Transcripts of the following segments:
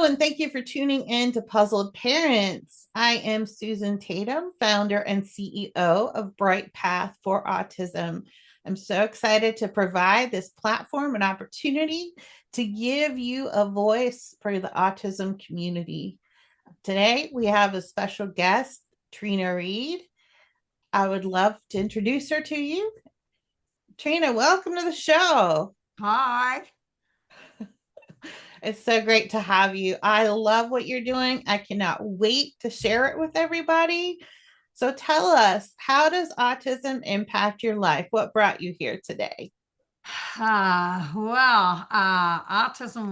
and thank you for tuning in to Puzzled Parents. I am Susan Tatum, founder and CEO of Bright Path for Autism. I'm so excited to provide this platform and opportunity to give you a voice for the autism community. Today, we have a special guest, Trina Reid. I would love to introduce her to you. Trina, welcome to the show. Hi. It's so great to have you. I love what you're doing. I cannot wait to share it with everybody. So tell us, how does autism impact your life? What brought you here today? Autism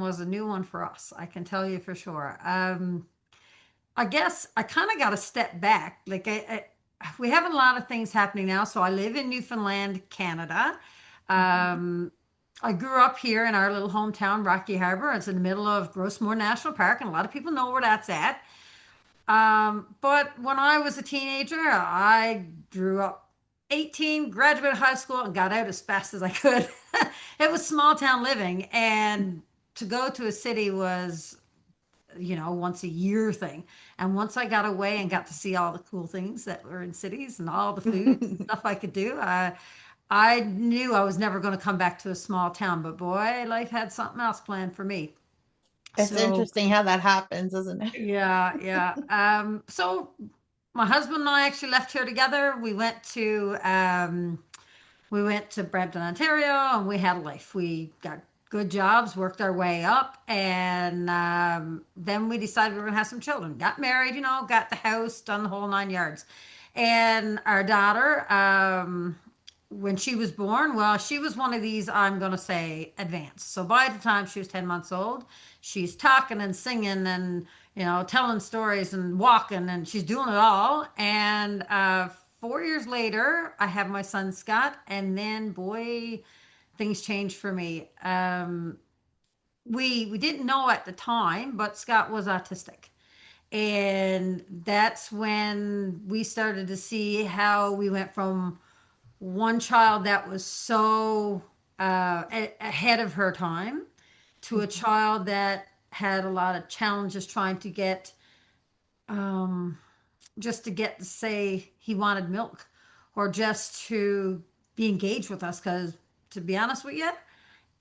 was a new one for us. I can tell you for sure. I guess I kind of got to step back. We have a lot of things happening now. So I live in Newfoundland, Canada. Mhm. Um, I grew up here in our little hometown, Rocky Harbor. It's in the middle of Grossmore National Park, and a lot of people know where that's at. But when I was a teenager, I grew up 18, graduated high school, and got out as fast as I could. It was small town living, and to go to a city was, once a year thing. And once I got away and got to see all the cool things that were in cities and all the foods and stuff I could do, I knew I was never going to come back to a small town. But boy, life had something else planned for me. It's So interesting how that happens, isn't it? yeah, yeah. So my husband and I actually left here together. We went to Brampton, Ontario, and we had a life. We got good jobs, worked our way up, and then we decided we were gonna have some children. Got married, got the house, done the whole 9 yards. And our daughter, when she was born, well, she was one of these, I'm going to say, advanced. So by the time she was 10 months old, she's talking and singing and, telling stories and walking, and she's doing it all. And 4 years later, I have my son Scott, and then, boy, things changed for me. We didn't know at the time, but Scott was autistic. And that's when we started to see how we went from one child that was so ahead of her time to a child that had a lot of challenges trying to get um, just to get to say he wanted milk or just to be engaged with us, because to be honest with you,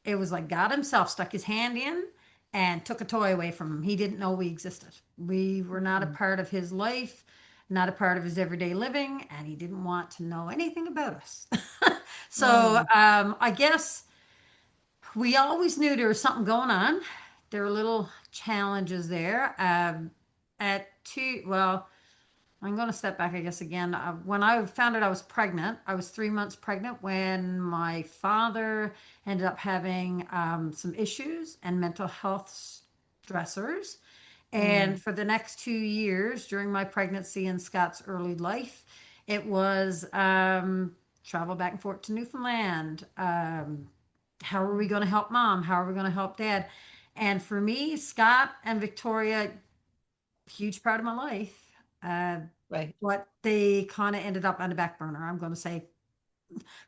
it was like God himself stuck his hand in and took a toy away from him. He didn't know we existed. We were not a part of his life, not a part of his everyday living, and he didn't want to know anything about us. So Mm. I guess we always knew there was something going on. There were little challenges there. Well, I'm going to step back, I guess, again. When I found out I was pregnant, I was 3 months pregnant when my father ended up having some issues and mental health stressors. And Mm. for the next 2 years during my pregnancy and Scott's early life, it was travel back and forth to Newfoundland. How are we going to help mom? How are we going to help dad? And for me, Scott and Victoria, huge part of my life. Uh, Right. but they kind of ended up on the back burner, I'm going to say,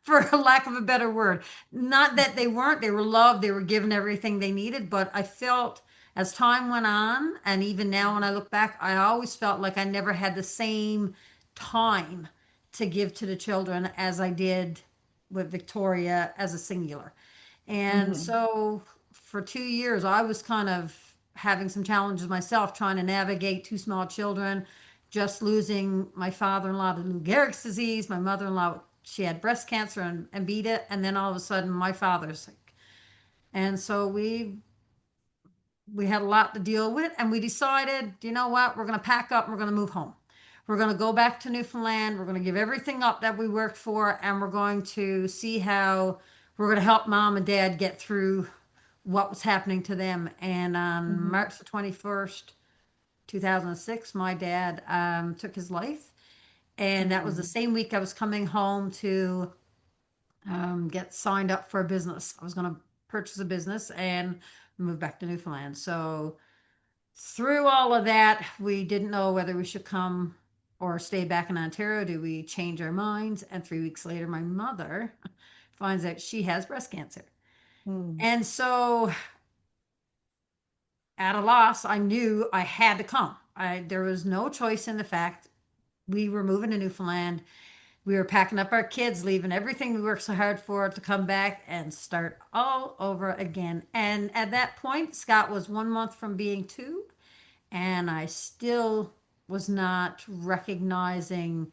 for lack of a better word. Not that they weren't, they were loved, they were given everything they needed, but I felt as time went on, and even now when I look back, I always felt like I never had the same time to give to the children as I did with Victoria as a singular. And Mhm. so for 2 years, I was kind of having some challenges myself trying to navigate two small children, just losing my father in law to Lou Gehrig's disease, my mother in law, she had breast cancer and beat it. And then all of a sudden, my father's sick. And so we had a lot to deal with, and we decided, you know what, we're going to pack up and we're going to move home. We're going to go back to Newfoundland. We're going to give everything up that we worked for, and we're going to see how we're going to help mom and dad get through what was happening to them. And on Mhm. March the 21st, 2006, my dad took his life. And that was the Mm. same week I was coming home to get signed up for a business. I was going to purchase a business and move back to Newfoundland. So through all of that, we didn't know whether we should come or stay back in Ontario. Do we change our minds? And 3 weeks later, my mother finds out she has breast cancer. Mm. And so at a loss. I knew I had to come. There was no choice in the fact we were moving to Newfoundland. We were packing up our kids, leaving everything we worked so hard for to come back and start all over again. And at that point, Scott was 1 month from being two, and I still was not recognizing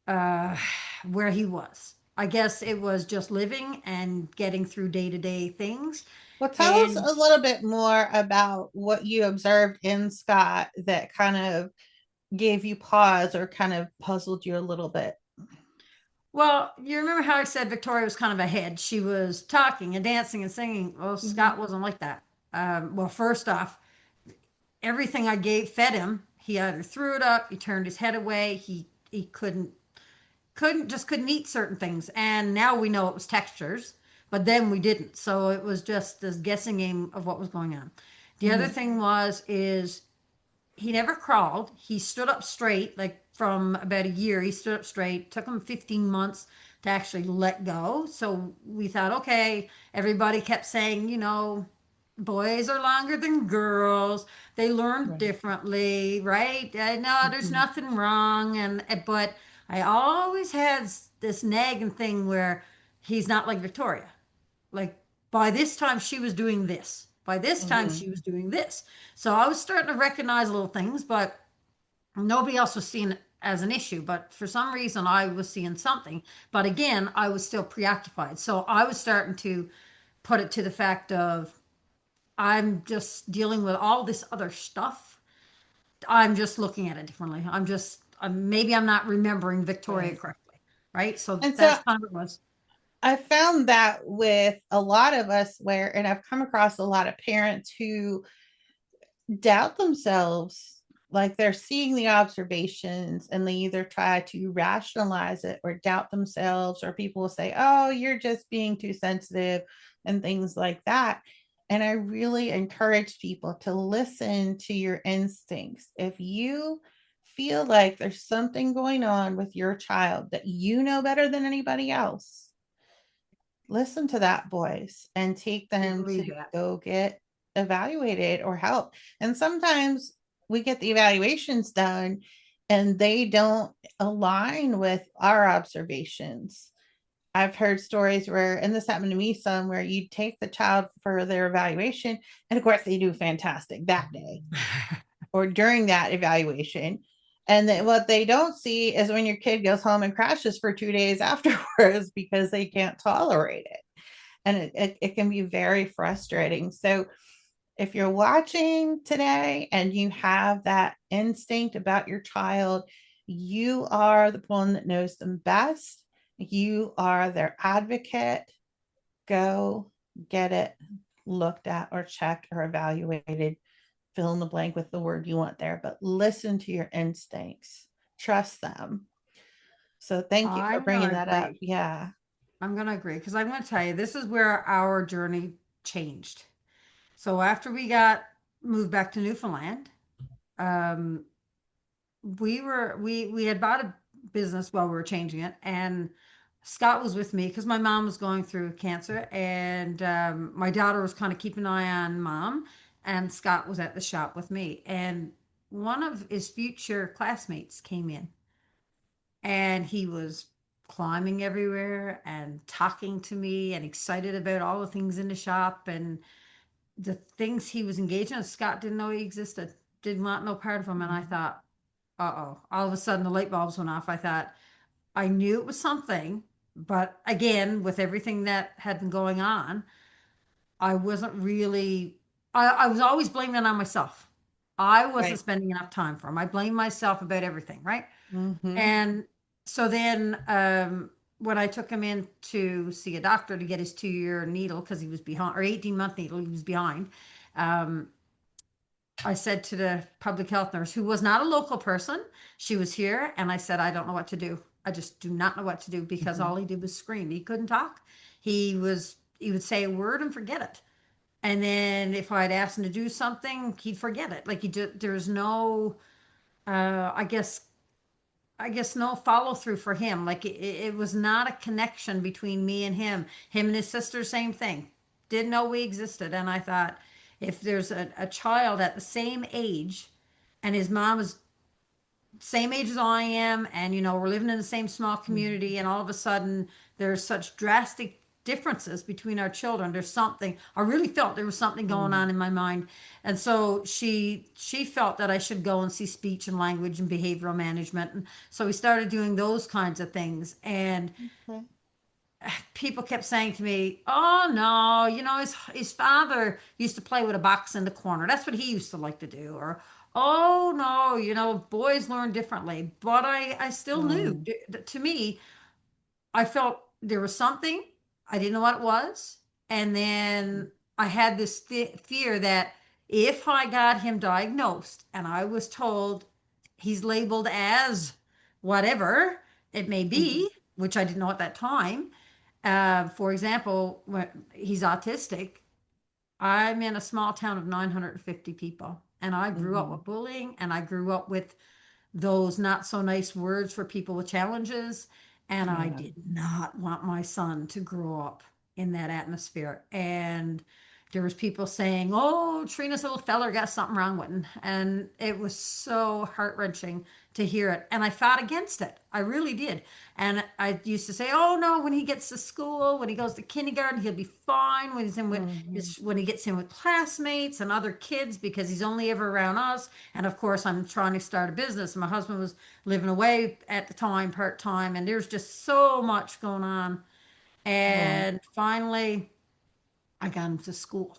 uh, where he was. I guess it was just living and getting through day to day things. Well, tell us And a little bit more about what you observed in Scott that kind of gave you pause or kind of puzzled you a little bit. well, you remember how I said Victoria was kind of ahead? She was talking and dancing and singing. Well, Mm-hmm. Scott wasn't like that. Well, first off, everything I gave fed him. He either threw it up, he turned his head away, he couldn't eat certain things. And now we know it was textures, but then we didn't. So it was just this guessing game of what was going on. The other Mm-hmm. thing was is he never crawled. He stood up straight, like from about a year. He stood up straight. Took him 15 months to actually let go. So we thought, okay, everybody kept saying, boys are longer than girls. They learn Right. differently, right? No, there's Mm-hmm. nothing wrong. But I always had this nagging thing where he's not like Victoria. Like by this time she was doing this. By this time Mm-hmm. she was doing this. So I was starting to recognize little things, but nobody else was seeing it as an issue. But for some reason I was seeing something. But again, I was still preoccupied. So I was starting to put it to the fact of I'm just dealing with all this other stuff. I'm just looking at it differently. Maybe I'm not remembering Victoria Right. correctly. Right. So And so that's kind of what it was. I found that with a lot of us, where, and I've come across a lot of parents who doubt themselves, like they're seeing the observations and they either try to rationalize it or doubt themselves, or people will say, oh, you're just being too sensitive and things like that. And I really encourage people to listen to your instincts. If you feel like there's something going on with your child that you know better than anybody else, listen to that voice and take I them to believe that. go get evaluated or help. And sometimes we get the evaluations done and they don't align with our observations. I've heard stories where, and this happened to me some, where you take the child for their evaluation, and of course they do fantastic that day or during that evaluation. And then what they don't see is when your kid goes home and crashes for 2 days afterwards because they can't tolerate it. And it can be very frustrating. So if you're watching today and you have that instinct about your child, you are the one that knows them best. You are their advocate. Go get it looked at or checked or evaluated. Fill in the blank with the word you want there, but listen to your instincts. Trust them. So thank you for I'm bringing gonna that up. agree. Yeah. I'm gonna agree because I'm gonna tell you this is where our journey changed. So after we got moved back to Newfoundland, um, we had bought a business while we were changing it, and Scott was with me because my mom was going through cancer, and my daughter was kind of keeping an eye on mom, and Scott was at the shop with me, and one of his future classmates came in, and he was climbing everywhere and talking to me and excited about all the things in the shop and the things he was engaged in. Scott didn't know he existed, did not know part of him. And I thought, uh-oh, all of a sudden the light bulbs went off. I thought, I knew it was something, but again, with everything that had been going on, I wasn't really, I was always blaming it on myself. I wasn't Right. spending enough time for him. I blamed myself about everything, right? Mm-hmm. And so then when I took him in to see a doctor to get his 2 year needle because he was behind, or 18-month needle, he was behind. Um, I said to the public health nurse, who was not a local person, she was here, and I said, I don't know what to do. I just do not know what to do because Mm-hmm. all he did was scream. He couldn't talk. He would say a word and forget it. And then if I'd asked him to do something, he'd forget it. Like there's no, I guess no follow through for him. Like it was not a connection between me and him. Him and his sister, same thing. Didn't know we existed. And I thought, If there's a child at the same age and his mom is same age as I am, and we're living in the same small Mhm. community, and all of a sudden there's such drastic differences between our children. There's something I really felt there was something going on Mhm. in my mind, and so she felt that I should go and see speech and language and behavioral management, and so we started doing those kinds of things. And Okay. people kept saying to me, "Oh no, his father used to play with a box in the corner. That's what he used to like to do." Or, "Oh no, boys learn differently." But I still knew. Mm. To me, I felt there was something. I didn't know what it was. And then I had this fear that if I got him diagnosed and I was told he's labeled as whatever it may Mhm. be, which I didn't know at that time, for example, when he's autistic, I'm in a small town of 950 people, and I grew up Mhm. with bullying, and I grew up with those not so nice words for people with challenges. And I Yeah. did not want my son to grow up in that atmosphere. And there was people saying, "Oh, Trina's little feller got something wrong with him," and it was so heart wrenching to hear it. And I fought against it. I really did. And I used to say, "Oh no, when he gets to school, when he goes to kindergarten, he'll be fine. When he's in with Mhm. when he gets in with classmates and other kids, because he's only ever around us." And of course, I'm trying to start a business. My husband was living away at the time, part time, and there's just so much going on. Yeah. And finally, I got him to school,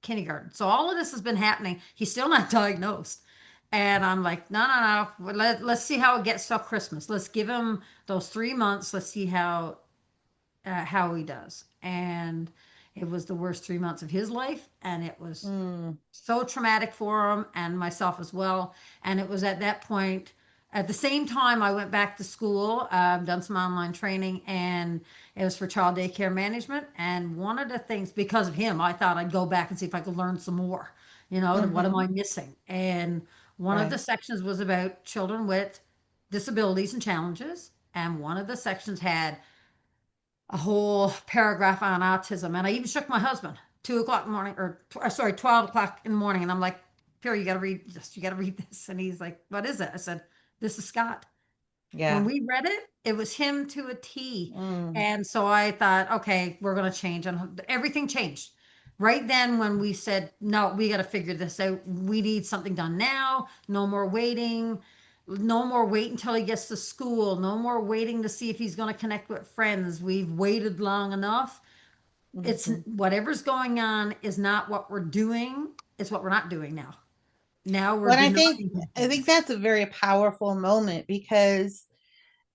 kindergarten. So all of this has been happening. He's still not diagnosed. And I'm like, no, no, no. Let's see how it gets till Christmas. Let's give him those 3 months. Let's see how he does. And it was the worst 3 months of his life, and it was Mm. so traumatic for him and myself as well. And it was at that point, at the same time, I went back to school, done some online training, and it was for child daycare management. And one of the things, because of him, I thought I'd go back and see if I could learn some more. What am Mhm. I missing? And one of the Right. sections was about children with disabilities and challenges. And one of the sections had a whole paragraph on autism. And I even shook my husband 2 o'clock in the morning, or sorry, 12 o'clock in the morning. And I'm like, "Pierre, you got to read this. You got to read this." And he's like, "What is it?" I said, "This is Scott." When Yeah. we read it, it was him to a T. Mm. And so I thought, okay, we're going to change. And everything changed. Right then, when we said, no, we got to figure this out. We need something done now. No more waiting. No more wait until he gets to school. No more waiting to see if he's going to connect with friends. We've waited long enough. It's Mhm. whatever's going on is not what we're doing. It's what we're not doing now. Now we're But denying him I think things. that's a very powerful moment because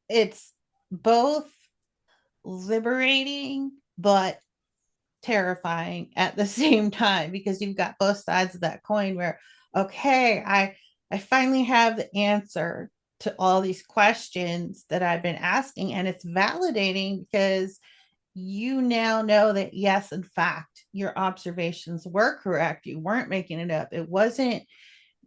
it's both liberating but terrifying at the same time because you've got both sides of that coin where okay, I finally have the answer to all these questions that I've been asking, and it's validating because you now know that yes, in fact, your observations were correct. You weren't making it up. It wasn't,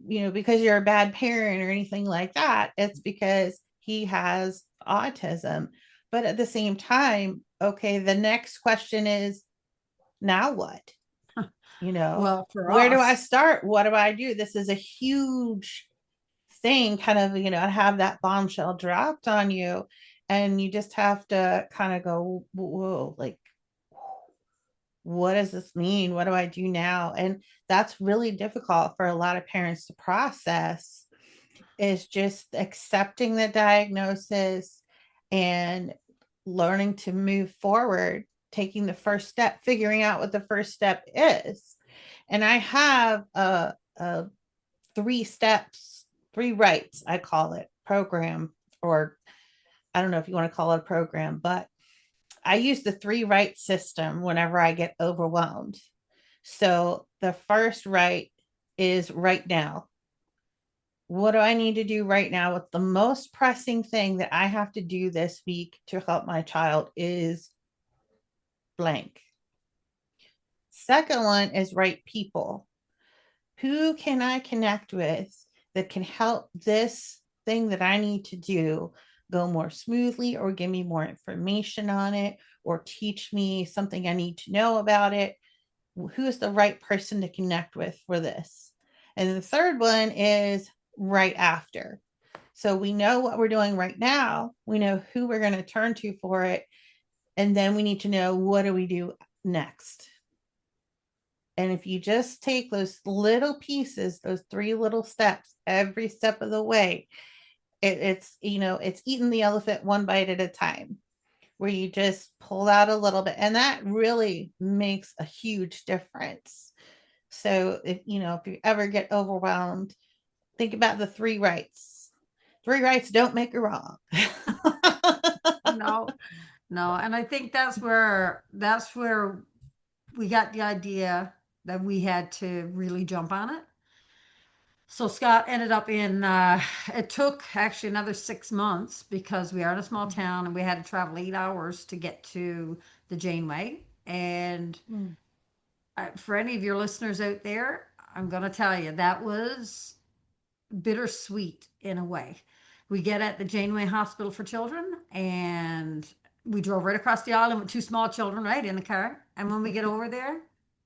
because you're a bad parent or anything like that. It's because he has autism. But at the same time, okay, the next question is now what? Well, for Where do I us, start? What do I do? This is a huge thing, kind of, have that bombshell dropped on you. And you just have to kind of go, whoa, like, what does this mean? What do I do now? And that's really difficult for a lot of parents to process, is just accepting the diagnosis and learning to move forward, taking the first step, figuring out what the first step is. And I have a 3 steps, 3 rights, I call it program, or I don't know if you want to call it a program, but I use the 3 right system whenever I get overwhelmed. So the first right is right now. What do I need to do right now? What's the most pressing thing that I have to do this week to help my child is blank. Second one is right people. Who can I connect with that can help this thing that I need to do go more smoothly, or give me more information on it, or teach me something I need to know about it? Who is the right person to connect with for this? And the third one is right after. So we know what we're doing right now. We know who we're going to turn to for it. And then we need to know what do we do next. And if you just take those little pieces, those three little steps, every step of the way, it's eating the elephant one bite at a time, where you just pull out a little bit. And that really makes a huge difference. So if you ever get overwhelmed, think about the three rights. Three rights don't make a wrong. No, no, and I think that's where we got the idea that we had to really jump on it. So Scott ended up in, it took actually another 6 months because we are in a small town and we had to travel 8 hours to get to the Janeway. And Mm, for any of your listeners out there, I'm going to tell you that was bittersweet in a way. We get at the Janeway Hospital for Children and we drove right across the island with two small children, right, in the car. And when we get over there,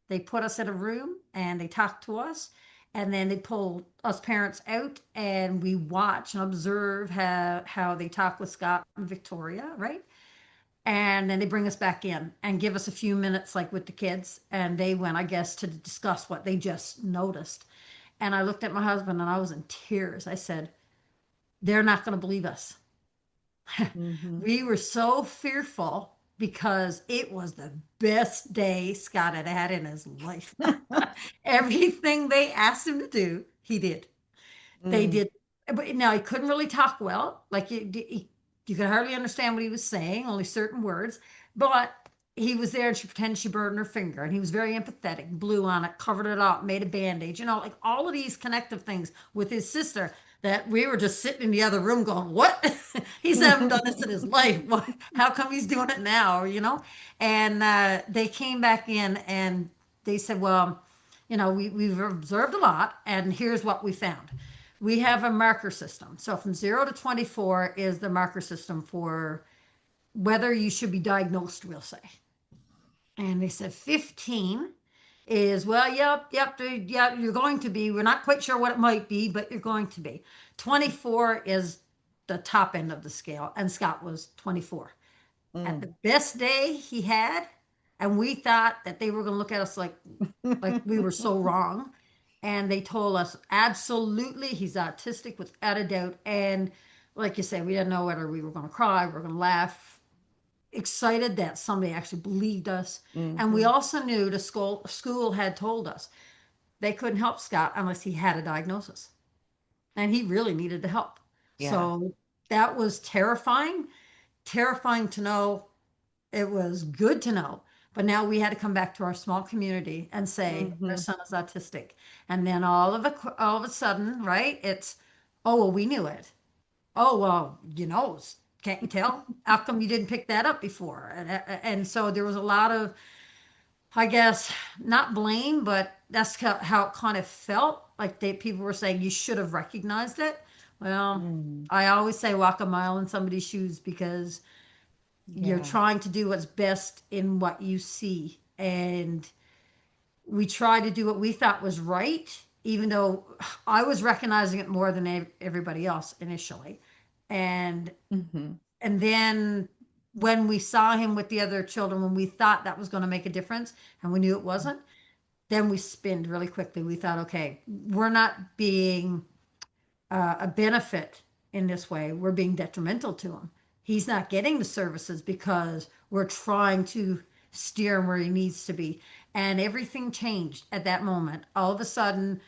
they put us in a room and they talk to us. And then they pull us parents out and we watch and observe how they talk with Scott and Victoria, right? And then they bring us back in and give us a few minutes, like with the kids. And they went, I guess, to discuss what they just noticed. And I looked at my husband and I was in tears. I said, they're not going to believe us. mhm, We were so fearful because it was the best day Scott had had in his life. Everything they asked him to do, he did. They mm, did, but now he couldn't really talk well. Like you could hardly understand what he was saying, only certain words. But he was there, and she pretended she burned her finger, and he was very empathetic. Blew on it, covered it up, made a bandage. Like all of these connective things with his sister. That we were just sitting in the other room going, "What? He's haven't done this in his life. How come he's doing it now?" And they came back in, and they said, "Well, we've observed a lot, and here's what we found. We have a marker system. So from 0 to 24 is the marker system for whether you should be diagnosed, we'll say. And they said 15 is, well, yep, yeah, you're going to be. We're not quite sure what it might be, but you're going to be. 24 is the top end of the scale, and Scott was 24. At the mm. best day he had, and we thought that they were going to look at us like we were so wrong. And they told us absolutely he's autistic without a doubt. And like you said, we didn't know whether we were going to cry, we were going to laugh, excited that somebody actually believed us. And we Mhm. also knew the school had told us they couldn't help Scott unless he had a diagnosis. And he really needed the help. Yeah. So that was terrifying, terrifying to know. It was good to know. But now we had to come back to our small community and say our Mhm. son is autistic. And then all of a sudden, right? It's, oh well, we knew it. Oh well, can't you tell? How come you didn't pick that up before? And so there was a lot of, I guess, not blame, but that's how it kind of felt. Like people were saying you should have recognized it. Well, Mm. I always say walk a mile in somebody's shoes because you're Yeah. trying to do what's best in what you see. And we tried to do what we thought was right, even though I was recognizing it more than everybody else initially. And Mhm. and then when we saw him with the other children, when we thought that was going to make a difference and we knew it wasn't, then we spinned really quickly. We thought, okay, we're not being a benefit in this way, we're being detrimental to him. He's not getting the services because we're trying to steer him where he needs to be. And everything changed at that moment. All of a sudden,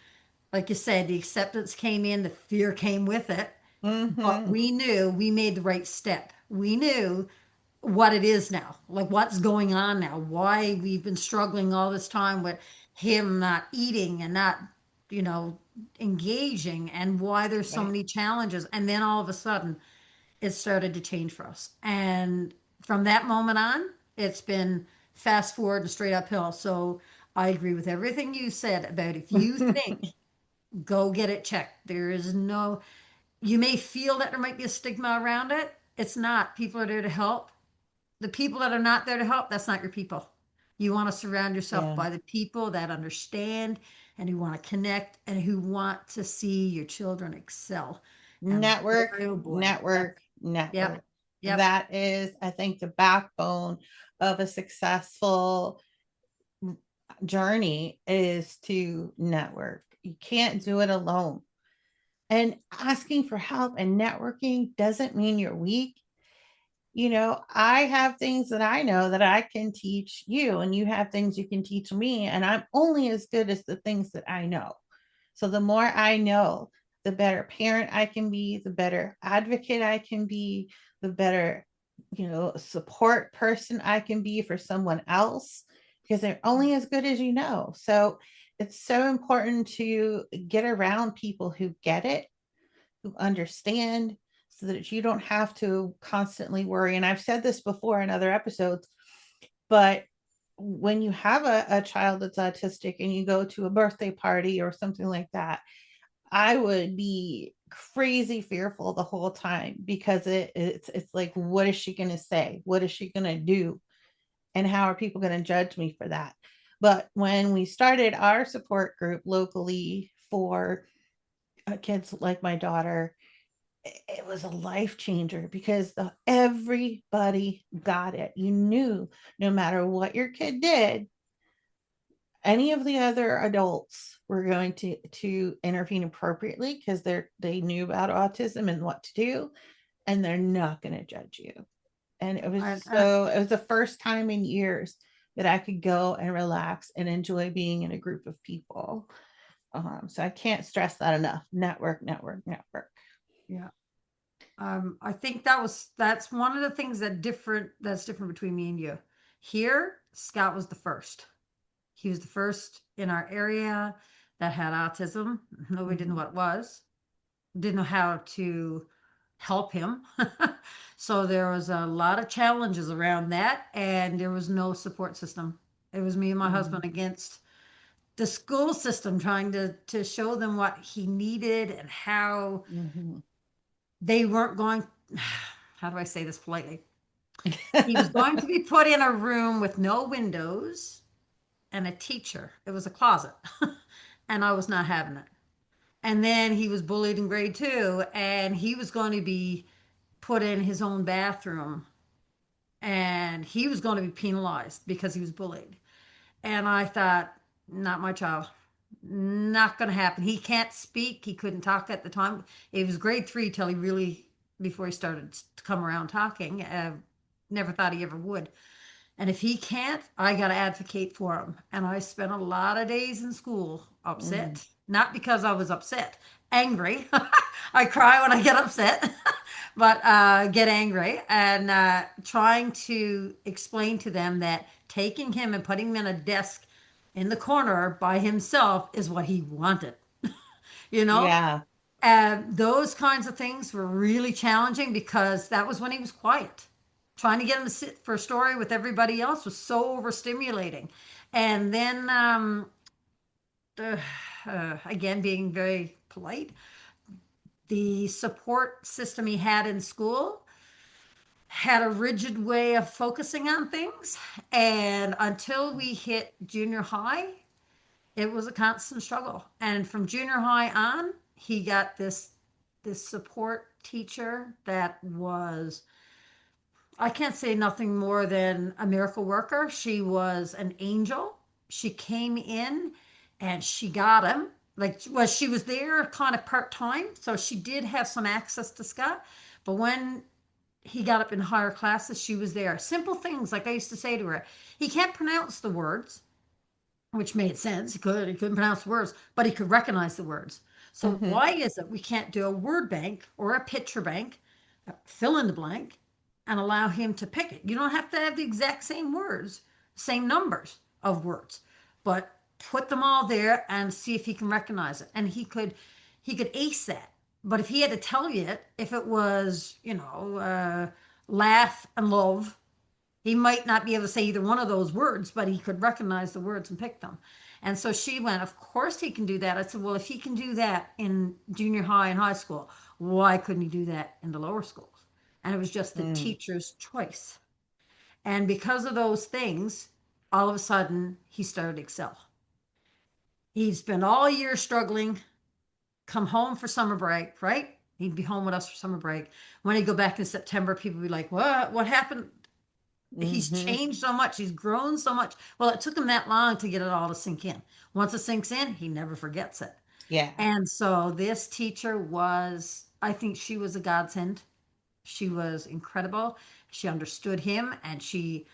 like you said, the acceptance came in, the fear came with it. But Mhm. we knew we made the right step. We knew what it is now, like what's going on now, why we've been struggling all this time with him not eating and not, you know, engaging, and why there's so Right. many challenges. And then all of a sudden, it started to change for us. And from that moment on, it's been fast forward and straight uphill. So I agree with everything you said about if you think, go get it checked. There is no, you may feel that there might be a stigma around it. It's not. People are there to help. The people that are not there to help, that's not your people. You want to surround yourself Yeah. by the people that understand and who want to connect and who want to see your children excel. And Network, boy, oh boy, that's, network, yep, network. yep. That is, I think, the backbone of a successful journey is to network. You can't do it alone. And asking for help and networking doesn't mean you're weak. I have things that I know that I can teach you, and you have things you can teach me, and I'm only as good as the things that I know. So the more I know, the better parent I can be, the better advocate I can be, the better, support person I can be for someone else, because they're only as good as you know. So it's so important to get around people who get it, who understand, so that you don't have to constantly worry. And I've said this before in other episodes, but when you have a child that's autistic and you go to a birthday party or something like that, I would be crazy fearful the whole time, because it's like, what is she going to say? What is she going to do? And how are people going to judge me for that? But when we started our support group locally for kids like my daughter, it was a life changer, because everybody got it. You knew no matter what your kid did, any of the other adults were going to intervene appropriately, because they knew about autism and what to do, and they're not going to judge you. And And, it was the first time in years that I could go and relax and enjoy being in a group of people. So I can't stress that enough. Network, network, network. yeah. I think that's one of the things that's different between me and you. Here, Scott was the first. He was the first in our area that had autism. Nobody didn't know Mm-hmm. what it was, didn't know how to help him. So there was a lot of challenges around that, and there was no support system. It was me and my Mm-hmm. husband against the school system trying to show them what he needed and how Mm-hmm. they weren't going. How do I say this politely? He was going to be put in a room with no windows and a teacher. It was a closet. And I was not having it. And then he was bullied in grade two, and he was going to be put in his own bathroom, and he was going to be penalized because he was bullied. And I thought, not my child. Not going to happen. He can't speak. He couldn't talk at the time. It was grade three till he really, before he started to come around talking. Never thought he ever would. And if he can't, I got to advocate for him. And I spent a lot of days in school Mm-hmm. upset, not because I was upset, angry. I cry when I get upset, but get angry and trying to explain to them that taking him and putting him in a desk in the corner by himself is what he wanted, you know? Yeah. Those kinds of things were really challenging because that was when he was quiet. Trying to get him to sit for a story with everybody else was so overstimulating. And then, uh, again, being very polite, the support system he had in school had a rigid way of focusing on things. And until we hit junior high, it was a constant struggle. And from junior high on, he got this support teacher that was, I can't say nothing more than a miracle worker. She was an angel. She came in and she got him. Like, well, she was there kind of part time, so she did have some access to Scott. But when he got up in higher classes, she was there. Simple things like I used to say to her, he can't pronounce the words, which made sense. He couldn't pronounce words, but he could recognize the words. So Mm-hmm. why is it we can't do a word bank or a picture bank, fill in the blank, and allow him to pick it? You don't have to have the exact same words, same numbers of words, but put them all there and see if he can recognize it. And he could ace that. But if he had to tell you it, if it was, laugh and love, he might not be able to say either one of those words, but he could recognize the words and pick them. And so she went, of course he can do that. I said, well, if he can do that in junior high and high school, why couldn't he do that in the lower schools? And it was just the Mm. teacher's choice. And because of those things, all of a sudden he started to excel. He'd spent all year struggling, come home for summer break, right? He'd be home with us for summer break. When he'd go back in September, people would be like, "What? What happened?" He's Mm-hmm. changed so much. He's grown so much. Well, it took him that long to get it all to sink in. Once it sinks in, he never forgets it. Yeah. And so this teacher was, I think she was a godsend. She was incredible. She understood him, and she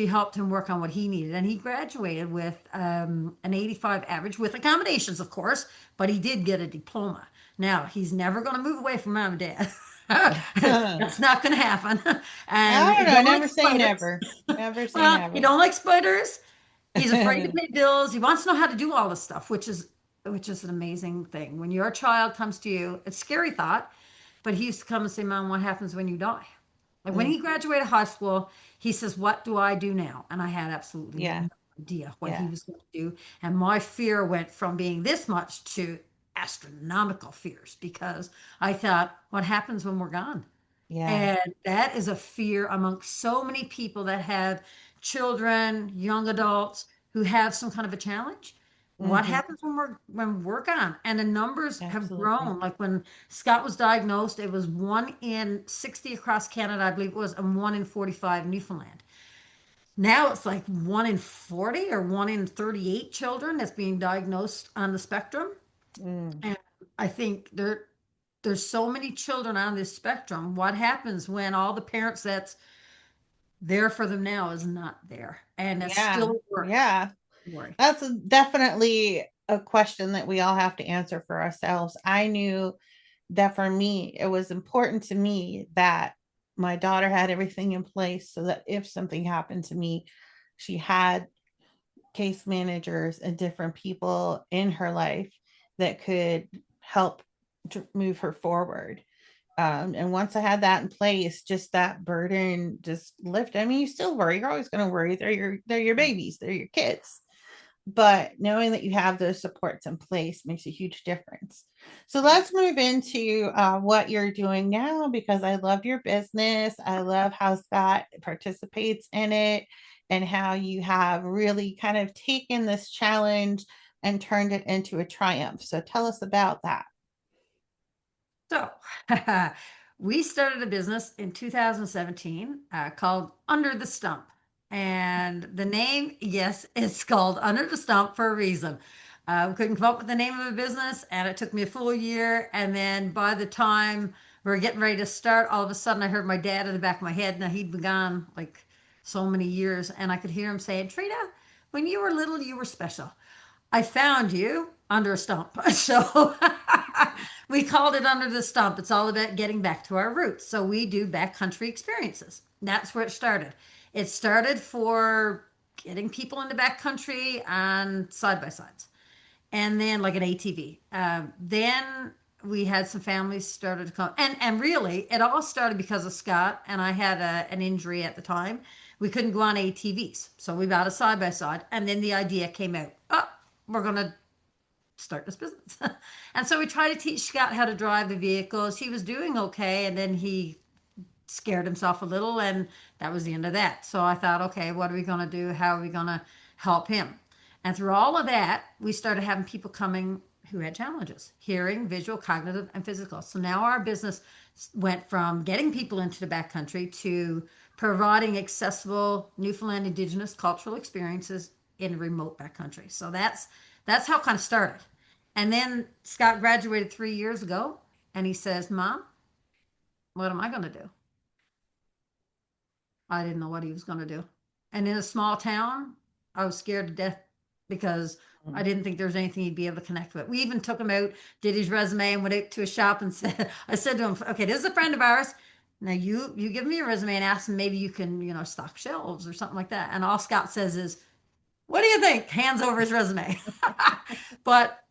helped him work on what he needed. And he graduated with an 85 average with accommodations, of course, but he did get a diploma. Now, he's never going to move away from mom and dad. I That's not going to happen. And don't he know. don't like Never say spiders. never. Never say Well, he never. don't like spiders. He's afraid to pay bills. He wants to know how to do all this stuff, which is an amazing thing. When your child comes to you, it's a scary thought, but he used to come and say, "Mom, what happens when you die?" Like when Mm, he graduated high school, he says, "What do I do now?" And I had absolutely yeah. no idea what he Yeah. was going to do. And my fear went from being this much to astronomical fears because I thought, what happens when we're gone? Yeah. And that is a fear amongst so many people that have children, young adults who have some kind of a challenge. What Mm-hmm. happens when we're gone? And the numbers have Absolutely. grown. Like when Scott was diagnosed, it was 1 in 60 across Canada, I believe it was, and 1 in 45 in Newfoundland. Now it's like 1 in 40 or 1 in 38 children that's being diagnosed on the spectrum. Mm, And I think there's so many children on this spectrum. What happens when all the parents that's there for them now is not there? And that's yeah. still work. Yeah. Worry. Definitely a question that we all have to answer for ourselves. I knew that for me, it was important to me that my daughter had everything in place so that if something happened to me, she had case managers and different people in her life that could help to move her forward. And once I had that in place, just that burden just lifted. I mean, you still worry. You're always going to worry. They're your babies. They're your kids. But knowing that you have those supports in place makes a huge difference. So let's move into what you're doing now because I love your business. I love how Scott participates in it and how you have really kind of taken this challenge and turned it into a triumph. So tell us about that. So we started a business in 2017 called Under the Stump. And the name, yes, it's called Under the Stump for a reason. We couldn't come up with the name of a business, and it took me a full year. And then by the time we were getting ready to start, all of a sudden I heard my dad in the back of my head. Now he'd been gone like so many years, and I could hear him saying, "Trina, when you were little, you were special. I found you under a stump." So we called it Under the Stump. It's all about getting back to our roots. So we do backcountry experiences. That's where it started. It started for getting people into backcountry on side by sides and then like an ATV. Then we had some families started to come, and really, it all started because of Scott and I had an injury at the time. We couldn't go on ATVs, so we bought a side by side, and then the idea came out. Oh, we're gonna start this business, and so we tried to teach Scott how to drive the vehicles. He was doing okay, and then he scared himself a little, and that was the end of that. So I thought, okay, what are we going to do? How are we going to help him? And through all of that, we started having people coming who had challenges: hearing, visual, cognitive, and physical. So now our business went from getting people into the backcountry to providing accessible Newfoundland Indigenous cultural experiences in remote backcountry. So that's how it kind of started. And then Scott graduated 3 years ago, and he says, "Mom, what am I going to do?" I didn't know what he was going to do. And in a small town, I was scared to death because I Mm. didn't think there was anything he'd be able to connect with. We even took him out, did his resume, and went out to a shop and said, I said to him, "Okay, this is a friend of ours. Now you give me your resume and ask him maybe you can, stock shelves or something like that." And all Scott says is, "What do you think?" Hands over his resume. But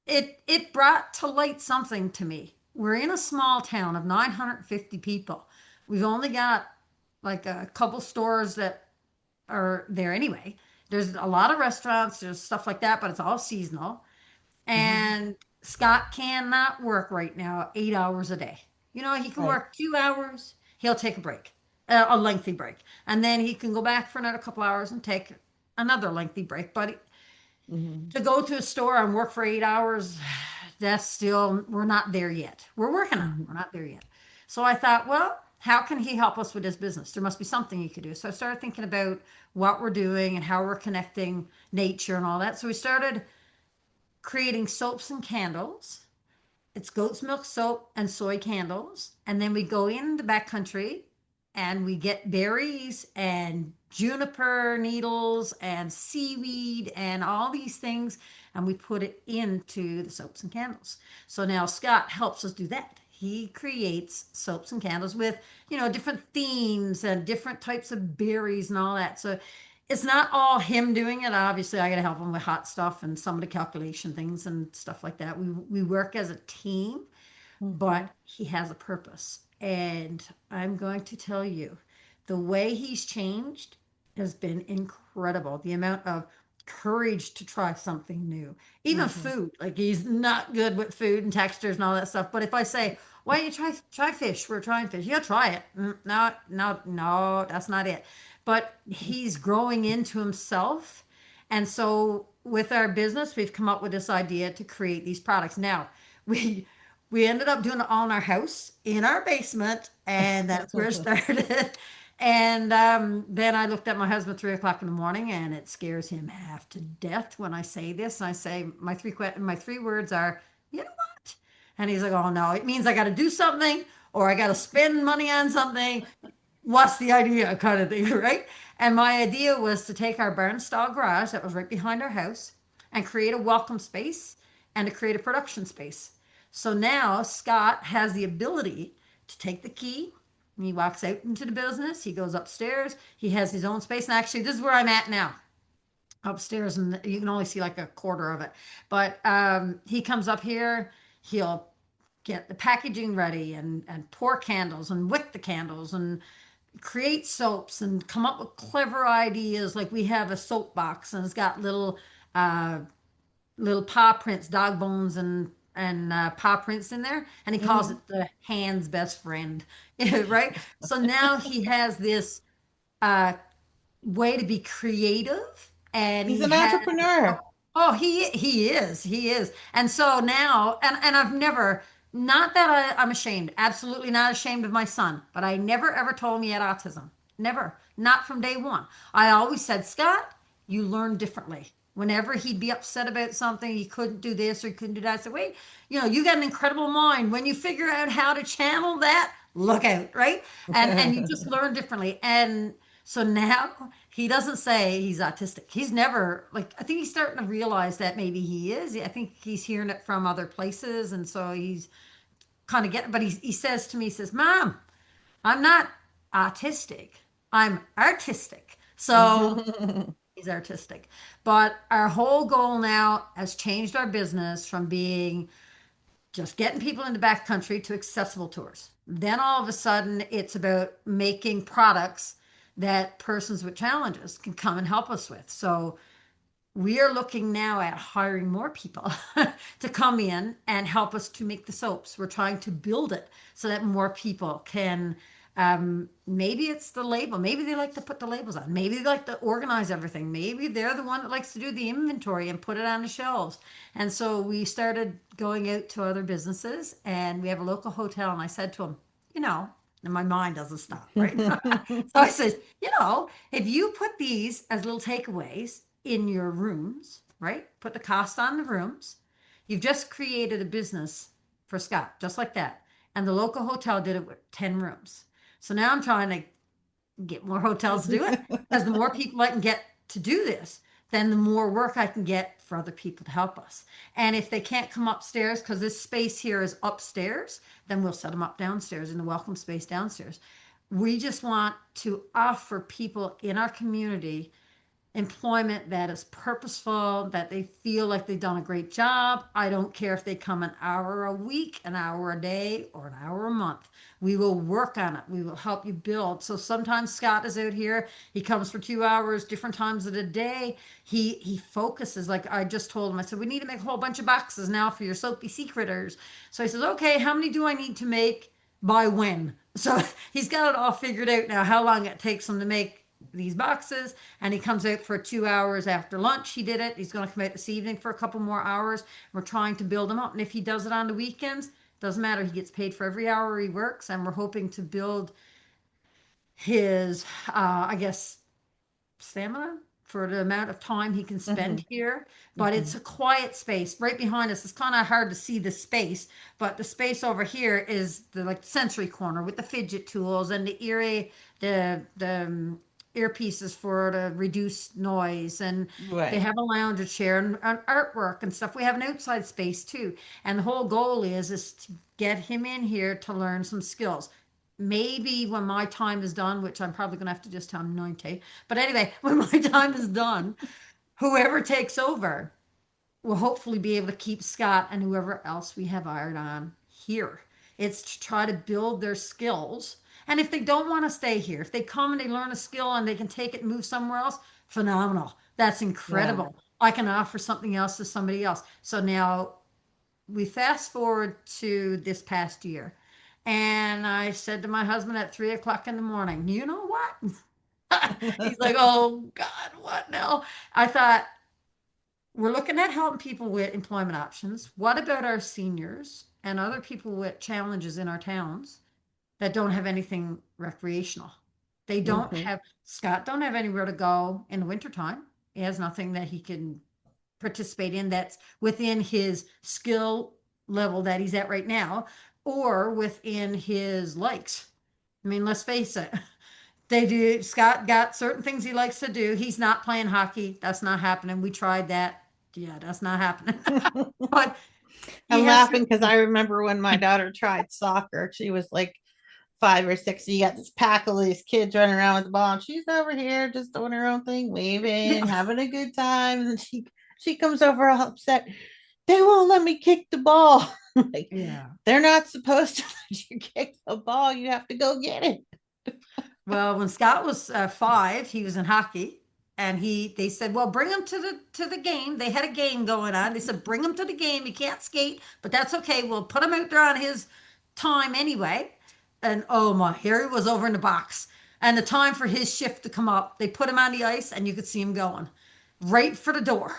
it brought to light something to me. We're in a small town of 950 people. We've only got like a couple stores that are there anyway. There's a lot of restaurants, there's stuff like that, but it's all seasonal. Mhm. And Scott cannot work right now 8 hours a day. He can Right. work 2 hours, he'll take a break, a lengthy break, and then he can go back for another couple hours and take another lengthy break. But Mhm. to go to a store and work for 8 hours, that's still, we're not there yet. We're working on it. Mhm. We're not there yet. So I thought, well, how can he help us with his business? There must be something he could do. So I started thinking about what we're doing and how we're connecting nature and all that. So we started creating soaps and candles. It's goat's milk soap and soy candles. And then we go in the back country and we get berries and juniper needles and seaweed and all these things, and we put it into the soaps and candles. So now Scott helps us do that. He creates soaps and candles with, different themes and different types of berries and all that. So it's not all him doing it. Obviously, I got to help him with hot stuff and some of the calculation things and stuff like that. We work as a team, but Mhm. he has a purpose. And I'm going to tell you, the way he's changed has been incredible. The amount of courage to try something new, even Mhm. food. Like, he's not good with food and textures and all that stuff. But if I say, "Why don't you try fish? We're trying fish." He'll try it. No, no, no, that's not it. But he's growing into himself. And so with our business, we've come up with this idea to create these products. Now, we we ended up doing it all in our house, in our basement, and that's where it started. And then I looked at my husband 3 o'clock in the morning, and it scares him half to death when I say this. And I say my three words are, "You know what?" And he's like, "Oh no, it means I got to do something, or I got to spend money on something. What's the idea?" Kind of thing, right? And my idea was to take our barn style garage that was right behind our house and create a welcome space and to create a production space. So now Scott has the ability to take the key. And he walks out into the business. He goes upstairs. He has his own space. And actually, this is where I'm at now, upstairs, and you can only see like a quarter of it. But he comes up here. He'll get the packaging ready and pour candles and wick the candles and create soaps and come up with clever ideas. Like, we have a soap box and it's got uh, little paw prints, dog bones, and paw prints in there, and he calls it Mhm. the hand's best friend, right? So now he has this uh, way to be creative, and He's he an has entrepreneur. oh, he is. And so now, and I've never, not that I'm ashamed, absolutely not ashamed of my son, but I never ever told him he had autism. Never. Not from day one. I always said, "Scott, you learn differently." Whenever he'd be upset about something, he couldn't do this or he couldn't do that, I said, "Wait, you got an incredible mind. When you figure out how to channel that, look out," right? And you just learn differently. And so now he doesn't say he's autistic. He's never, like, I think he's starting to realize that maybe he is. I think he's hearing it from other places. And so he's kind of getting, but he says to me, he says, "Mom, I'm not autistic. I'm artistic." So he's artistic. But our whole goal now has changed our business from being just getting people in the back country to accessible tours. Then all of a sudden, it's about making products that persons with challenges can come and help us with. So we are looking now at hiring more people to come in and help us to make the soaps. We're trying to build it so that more people can. Maybe it's the label. Maybe they like to put the labels on. Maybe they like to organize everything. Maybe they're the one that likes to do the inventory and put it on the shelves. And so we started going out to other businesses, and we have a local hotel. And I said to him, and my mind doesn't stop, right? So I said, if you put these as little takeaways in your rooms, right? Put the cost on the rooms. You've just created a business for Scott, just like that. And the local hotel did it with 10 rooms. So now I'm trying to get more hotels to do it, because the more people I can get to do this, then the more work I can get for other people to help us. And if they can't come upstairs, because this space here is upstairs, then we'll set them up downstairs in the welcome space downstairs. We just want to offer people in our community employment that is purposeful, that they feel like they've done a great job. I don't care if they come an hour a week, an hour a day, or an hour a month. We will work on it. We will help you build. So sometimes Scott is out here. He comes for 2 hours, different times of the day. He focuses. Like, I just told him, I said, "We need to make a whole bunch of boxes now for your soapy secreters." So he says, "Okay, how many do I need to make by when?" So he's got it all figured out now, how long it takes him to make these boxes, and he comes out for 2 hours after lunch. He did it. He's going to come out this evening for a couple more hours. We're trying to build him up. And if he does it on the weekends, doesn't matter. He gets paid for every hour he works. And we're hoping to build his, I guess, stamina for the amount of time he can Hmm. spend here. But Hmm. it's a quiet space right behind us. It's kind of hard to see the space, but the space over here is the like sensory corner with the fidget tools and the the earpieces for to reduce noise, and they Right. have a lounger chair and artwork and stuff. We have an outside space too, and the whole goal is to get him in here to learn some skills. Maybe when my time is done, which I'm probably going to have to just tell him 90. But anyway, when my time is done, whoever takes over will hopefully be able to keep Scott and whoever else we have hired on here. It's to try to build their skills. And if they don't want to stay here, if they come and they learn a skill and they can take it and move somewhere else, phenomenal. That's Yeah. incredible. I can offer something else to somebody else. So now we fast forward to this past year. And I said to my husband at 3 o'clock in the morning, you know what? He's like, oh God, what now? I thought, we're looking at helping people with employment options. What about our seniors and other people with challenges in our towns that don't have anything recreational? They don't Hmm. have, Scott don't have anywhere to go in the wintertime. He has nothing that he can participate in that's within his skill level that he's at right now or within his likes. I mean, let's face it. They do. Scott got certain things he likes to do. He's not playing hockey. That's not happening. We tried that. Yeah, that's not happening. But he I'm has laughing certain because I things. remember when my daughter tried soccer. She was like 5 or 6. You got this pack of these kids running around with the ball, and she's over here just doing her own thing, waving, Yeah. having a good time. And then she comes over all upset. They won't let me kick the ball. Like, Yeah. they're not supposed to let you kick the ball. You have to go get it. Well, when Scott was 5, he was in hockey, and they said, "Well, bring him to the game." They had a game going on. They said, "Bring him to the game. He can't skate, but that's okay. We'll put him out there on his time anyway." And oh my, here he was over in the box, and the time for his shift to come up, they put him on the ice, and you could see him going right for the door,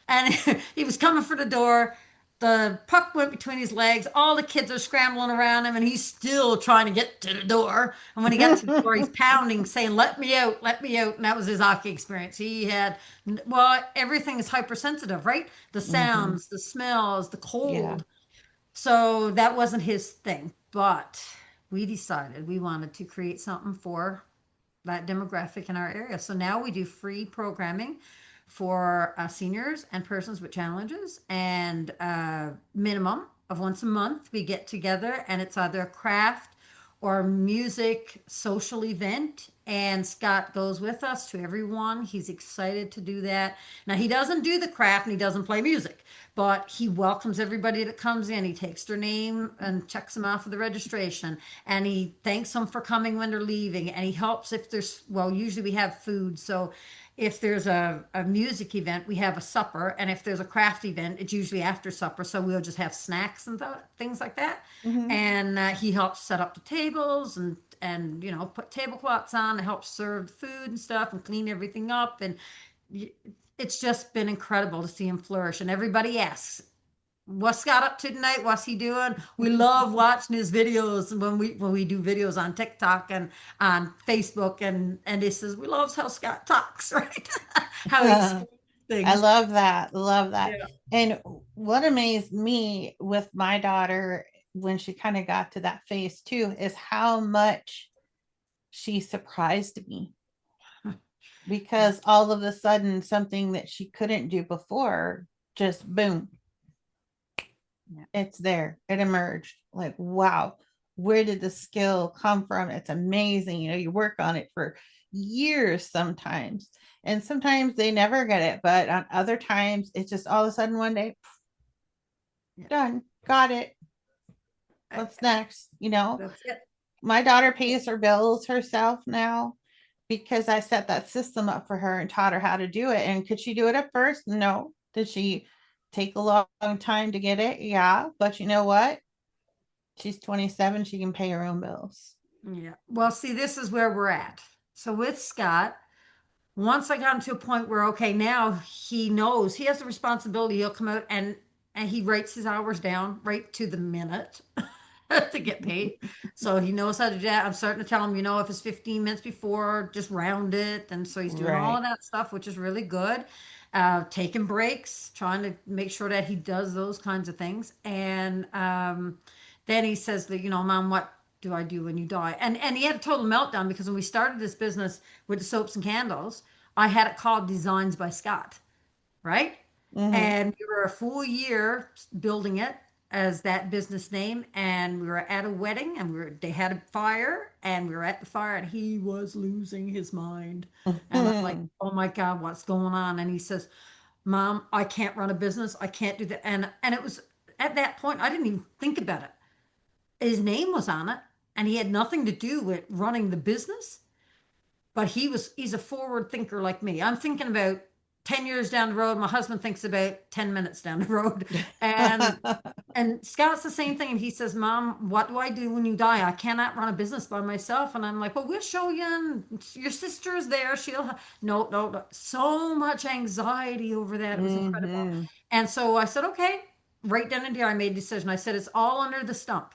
and he was coming for the door. The puck went between his legs. All the kids are scrambling around him, and he's still trying to get to the door. And when he got to the door, he's pounding, saying, "Let me out, let me out." And that was his hockey experience. He had, well, everything is hypersensitive, right? The Hmm. sounds, the smells, the Yeah. cold. So that wasn't his thing. But we decided we wanted to create something for that demographic in our area. So now we do free programming for seniors and persons with challenges, and minimum of once a month we get together, and it's either a craft or music social event, and Scott goes with us to everyone. He's excited to do that. Now he doesn't do the craft and he doesn't play music, but he welcomes everybody that comes in. He takes their name and checks them off of the registration, and he thanks them for coming when they're leaving, and he helps if there's, well, usually we have food. So if there's a music event, we have a supper, and if there's a craft event, it's usually after supper, so we'll just have snacks and things like that. Hmm. And he helps set up the tables and put tablecloths on and help serve the food and stuff and clean everything up, and it's just been incredible to see him flourish. And everybody asks, what's Scott up to tonight? What's he doing? We love watching his videos when we do videos on TikTok and on Facebook, and he says we love how Scott talks, right? How he I explains things. love that. Love that. Yeah. And what amazed me with my daughter when she kind of got to that phase too is how much she surprised me, Yeah. because all of a sudden something that she couldn't do before, just boom, Yeah. it's there. It emerged. Like, wow, where did the skill come from? It's amazing. You work on it for years sometimes, and sometimes they never get it, but on other times it's just all of a sudden one day, Yeah. done, got it. I- What's next? That's it. My daughter pays her bills herself now because I set that system up for her and taught her how to do it. And could she do it at first? No. Did she take a long time to get it? Yeah. But you know what? She's 27. She can pay her own bills. Yeah. Well, see, this is where we're at. So with Scott, once I got him to a point where, okay, now he knows he has the responsibility. He'll come out and he writes his hours down right to the minute to get paid. So he knows how to do that. I'm starting to tell him, if it's 15 minutes before, just round it. And so he's doing all Right. of that stuff, which is really good. Taking breaks, trying to make sure that he does those kinds of things. And then he says that, Mom, what do I do when you die? And he had a total meltdown because when we started this business with the soaps and candles, I had it called Designs by Scott, right? Hmm. And we were a full year building it as that business name. And we were at a wedding and they had a fire and we were at the fire and he was losing his mind. And I'm like, oh my God, what's going on? And he says, Mom, I can't run a business. I can't do that. And it was at that point, I didn't even think about it. His name was on it and he had nothing to do with running the business, but he's a forward thinker like me. I'm thinking about 10 years down the road. My husband thinks about 10 minutes down the road. And Scott's the same thing. And he says, Mom, what do I do when you die? I cannot run a business by myself. And I'm like, well, we'll show you. And your sister is there. No, no, no. So much anxiety over that. It was incredible. Hmm. And so I said, okay, right then and there, I made a decision. I said, it's all under the stump.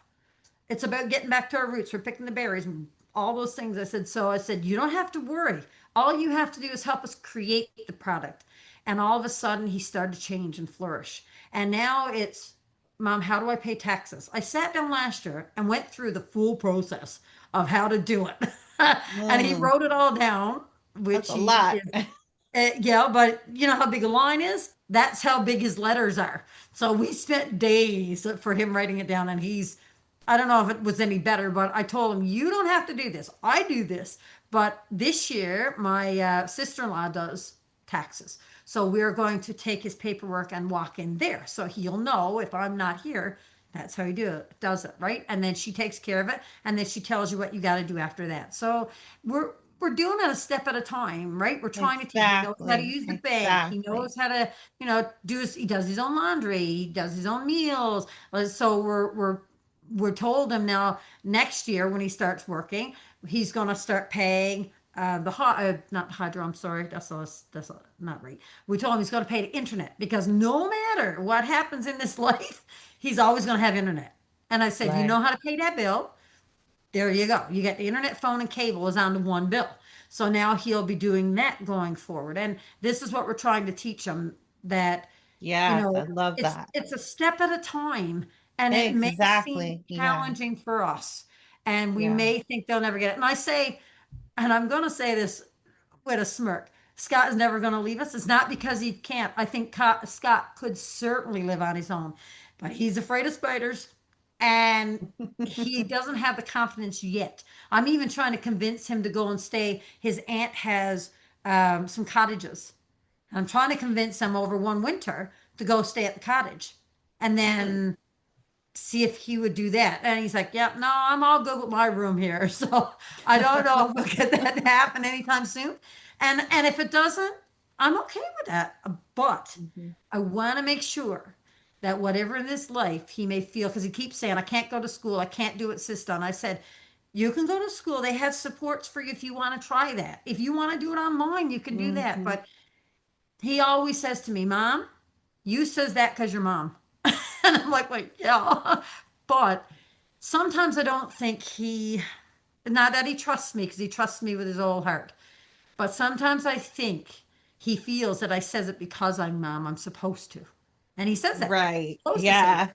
It's about getting back to our roots. We're picking the berries and all those things. I said, you don't have to worry. All you have to do is help us create the product. And all of a sudden, he started to change and flourish. And now it's, Mom, how do I pay taxes? I sat down last year and went through the full process of how to do it. And he Mm, wrote it all down, that's which a he lot. is yeah, but you know how big a line is? That's how big his letters are. So we spent days for him writing it down, and I don't know if it was any better, but I told him, you don't have to do this. I do this. But this year, my sister in law does taxes. So we're going to take his paperwork and walk in there. So he'll know if I'm not here, that's how he does it, right? And then she takes care of it, and then she tells you what you got to do after that. So we're doing it a step at a time, right? We're trying to teach. He knows how to Exactly. use the bank. He Exactly. knows how to, he does his own laundry. He does his own meals. So we're told him now next year when he starts working, he's going to start paying not hydro. I'm sorry, not right. We told him he's going to pay the internet because no matter what happens in this life, he's always going to have internet. And I said, you Right. know how to pay that bill. There you go. You get the internet, phone, and cable is on the one bill. So now he'll be doing that going forward. And this is what we're trying to teach him that, you Yes, know, I love it's that. it's a step at a time and it may seem Exactly. Yeah. challenging for us. And we Yeah. may think they'll never get it. And I say, and I'm going to say this with a smirk. Scott is never going to leave us. It's not because he can't. I think Scott could certainly live on his own, but he's afraid of spiders and he doesn't have the confidence yet. I'm even trying to convince him to go and stay. His aunt has some cottages. I'm trying to convince him over one winter to go stay at the cottage and Mm, then see if he would do that. And he's like, yep, no, I'm all good with my room here. So I don't know if we'll get that to happen anytime soon. And if it doesn't, I'm okay with that. But mhm. I want to make sure that whatever in this life he may feel, because he keeps saying, I can't go to school, I can't do what sis done. I said, you can go to school. They have supports for you if you want to try that. If you want to do it online, you can do that. Mhm. But he always says to me, Mom, you says that because you're mom. And I'm like, yeah. But sometimes I don't think not that he trusts me, because he trusts me with his whole heart. But sometimes I think he feels that I says it because I'm mom. I'm supposed to. And he says that. Right. Supposed to say that. Yeah.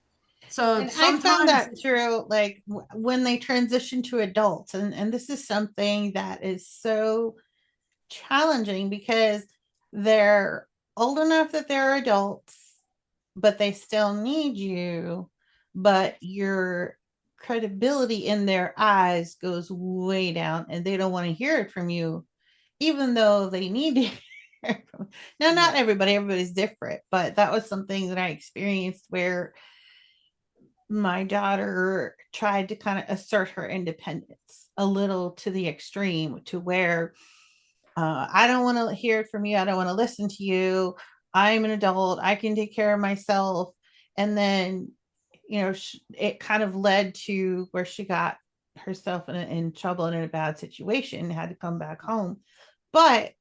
So And I found sometimes, that true, like when they transition to adults, and this is something that is so challenging because they're old enough that they're adults, but they still need you, but your credibility in their eyes goes way down and they don't want to hear it from you, even though they need to hear it from you. Now, not yeah. everybody's different, but that was something that I experienced where my daughter tried to kind of assert her independence a little to the extreme to where I don't want to hear it from you. I don't want to listen to you. I'm an adult. I can take care of myself. And then, it kind of led to where she got herself in trouble and in a bad situation, had to come back home. But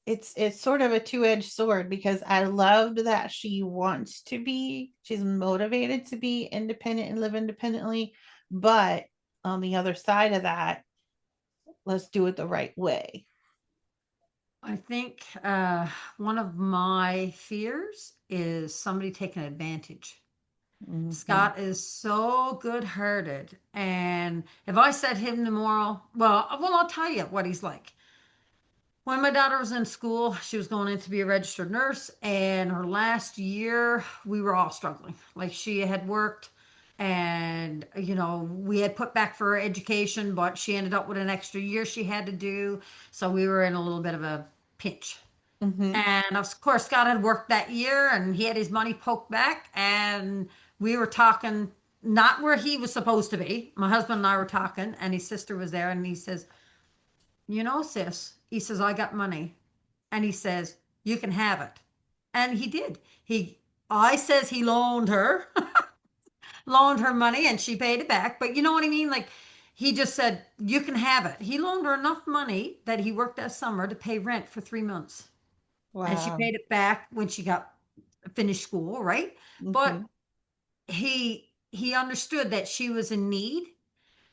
it's sort of a two-edged sword because I loved that she wants to be, she's motivated to be independent and live independently, but on the other side of that, let's do it the right way. I think one of my fears is somebody taking advantage. Hmm. Scott is so good-hearted, and if I set him tomorrow, well, I'll tell you what he's like. When my daughter was in school, she was going in to be a registered nurse, and her last year, we were all struggling. Like she had worked, and we had put back for her education, but she ended up with an extra year she had to do, so we were in a little bit of a pinch. Hmm. And of course, Scott had worked that year and he had his money poked back. And we were talking not where he was supposed to be. My husband and I were talking, and his sister was there. And he says, sis, he says, I got money. And he says, you can have it. And he did. I says he loaned her, loaned her money and she paid it back. But you know what I mean? Like, he just said, you can have it. He loaned her enough money that he worked that summer to pay rent for 3 months, and she Wow. paid it back when she got finished school, right? But Hmm. he understood that she was in need,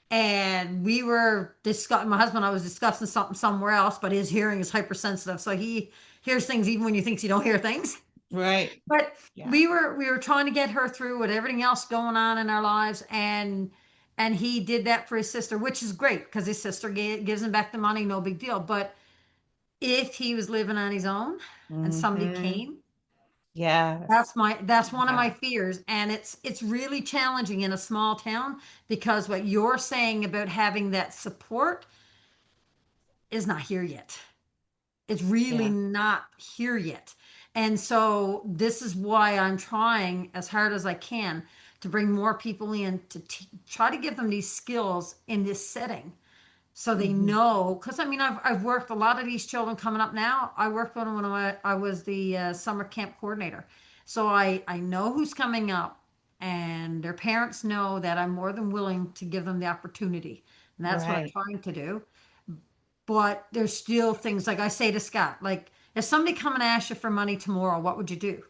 and we were discussing. My husband and I was discussing something somewhere else, but his hearing is hypersensitive, so he hears things even when you think you don't hear things. Right. But Yeah. we were trying to get her through with everything else going on in our lives, and he did that for his sister, which is great because his sister gives him back the money, no big deal. But if he was living on his own and somebody Hmm. came, Yes. that's one of my Yeah. fears, and it's really challenging in a small town because what you're saying about having that support is not here yet. It's really Yeah. not here yet. And so this is why I'm trying as hard as I can to bring more people in to try to give them these skills in this setting, so they Hmm. know. Because I mean, I've worked a lot of these children coming up now. I worked with them when I was the summer camp coordinator, so I know who's coming up, and their parents know that I'm more than willing to give them the opportunity, and that's what I'm Right. trying to do. But there's still things like I say to Scott, like if somebody come and ask you for money tomorrow, what would you do?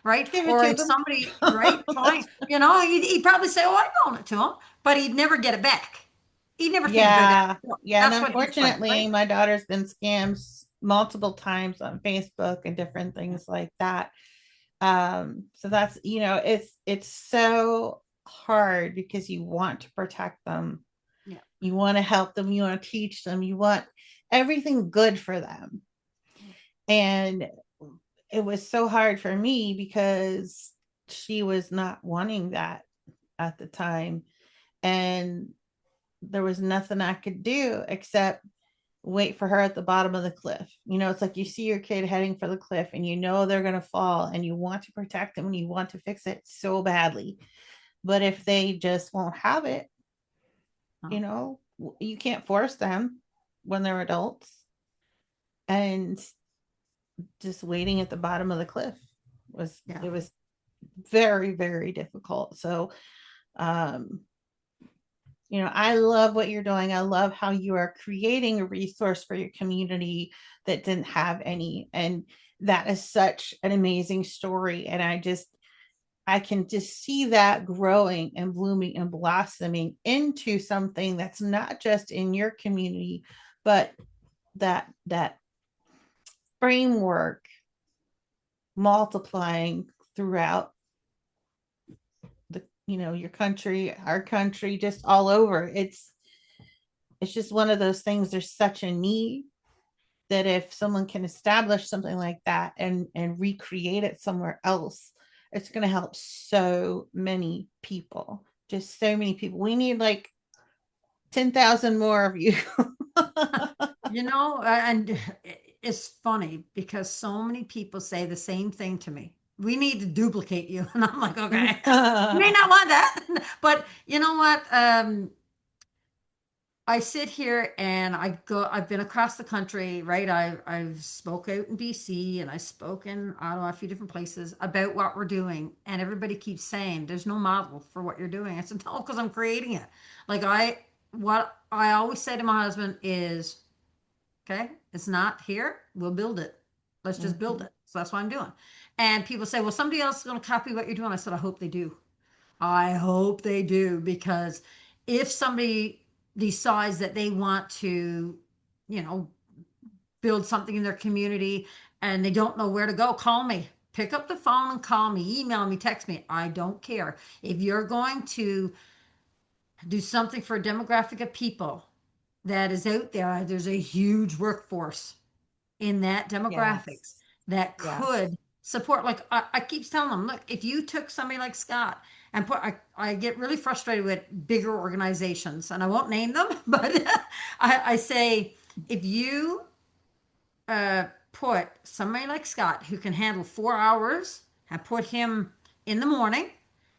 Right? Give it Or to if them. somebody, right, trying, he'd probably say, "Oh, I'd loan it to him," but he'd never get it back. He'd never think about that. Yeah. Yeah. And That's what he's like, unfortunately, right? my daughter's been scammed multiple times on Facebook and different Yeah, things like that. So that's, it's so hard because you want to protect them. yeah, You want to help them. You want to teach them. You want everything good for them. And it was so hard for me because she was not wanting that at the time. And there was nothing I could do except wait for her at the bottom of the cliff. It's like you see your kid heading for the cliff and they're going to fall and you want to protect them and you want to fix it so badly. But if they just won't have it, you oh, know, you can't force them when they're adults. And just waiting at the bottom of the cliff was yeah, it was very, very difficult. So um I love what you're doing. I love how you are creating a resource for your community that didn't have any. And that is such an amazing story. And I can just see that growing and blooming and blossoming into something that's not just in your community, but that framework multiplying throughout your country, our country, just all over. It's just one of those things. There's such a need that if someone can establish something like that and recreate it somewhere else, it's going to help so many people. Just so many people. We need like 10,000 more of you. and it's funny because so many people say the same thing to me. We need to duplicate you, and I'm like, okay, you may not want that, but you know what? I sit here and I've been across the country, right? I've spoke out in BC and I spoke in Ottawa, a few different places about what we're doing. And everybody keeps saying there's no model for what you're doing. I said, no, because I'm creating it. Like what I always say to my husband is Okay. It's not here. We'll build it. Let's just build Mhm. it. So that's what I'm doing. And people say, well, somebody else is going to copy what you're doing. I said, I hope they do. I hope they do, because if somebody decides that they want to, you know, build something in their community and they don't know where to go, call me. Pick up the phone and call me, email me, text me. I don't care. If you're going to do something for a demographic of people that is out there, there's a huge workforce in that demographic Yes. that Yes. could support. Like I keep telling them, look, if you took somebody like Scott and I get really frustrated with bigger organizations, and I won't name them, but I say, if you put somebody like Scott who can handle 4 hours and put him in the morning,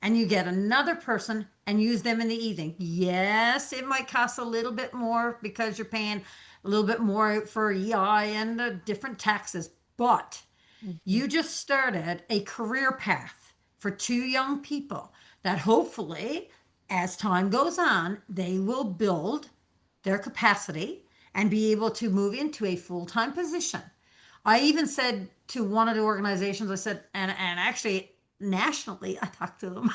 and you get another person and use them in the evening. Yes, it might cost a little bit more because you're paying a little bit more for EI and the different taxes, but Mhm. you just started a career path for two young people that hopefully, as time goes on, they will build their capacity and be able to move into a full time position. I even said to one of the organizations, I said, and actually nationally, I talked to them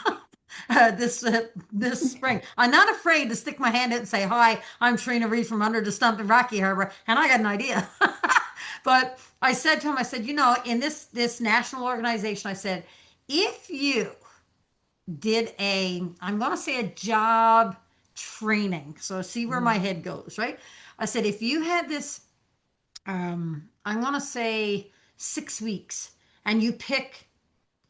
this spring. I'm not afraid to stick my hand out and say, "Hi, I'm Trina Reid from Under the Stump in Rocky Harbor, and I got an idea." But I said to him, I said, in this national organization, I said, if you did I'm going to say a job training, so see where my Mhm. head goes, right? I said, if you had this, I'm going to say 6 weeks, and you pick